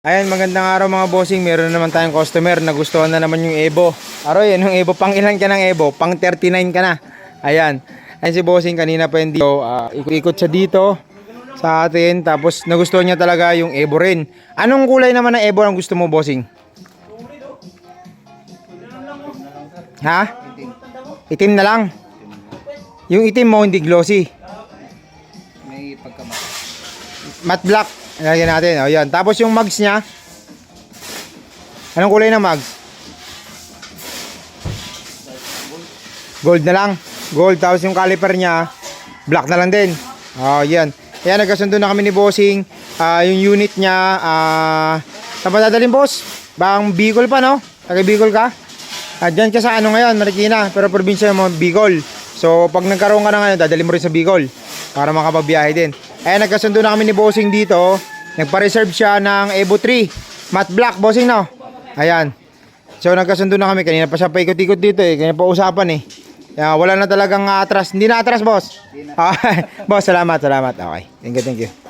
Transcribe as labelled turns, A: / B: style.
A: Ayan, magandang araw mga bossing. Meron na naman tayong customer na gustuhan na naman yung Evo. Aroy, yan yung Evo. Pang ilan ka ng Evo? Pang 39 ka na. Ayan. Ayan si bossing kanina pa hindi. Ikot-ikot siya dito sa atin. Tapos nagustuhan niya talaga yung Evo rin. Anong kulay naman ng Evo ang gusto mo, bossing? Ha? Itim na lang. Yung itim mo hindi glossy.
B: May pagkamat.
A: Matte black. Lagyan natin. O yan. Tapos yung mugs niya. Anong kulay ng mugs? Gold na lang. Gold. Tapos yung caliper niya, black na lang din. O yan. Ayan, nagkasundo na kami ni bossing. Yung unit niya, saan pa dadalhin, boss? Bang Bicol pa, no? Taga Bicol ka? Diyan ka sa ano ngayon, Marikina. Pero probinsya mo, Bicol. So, pag nagkaroon ka na ngayon, dadalhin mo rin sa Bicol. Para makapagbiyahe din. Ayan, nagkasundo na kami ni bossing dito. Nagpa-reserve siya ng Evo 3 matte black, bossing, no? Ayan. So nagkasundo na kami. Kanina pa siya paikot-ikot dito eh. Kanina pa usapan eh. Wala na talagang atras. Hindi na atras, boss. Boss, salamat. Okay. Thank you.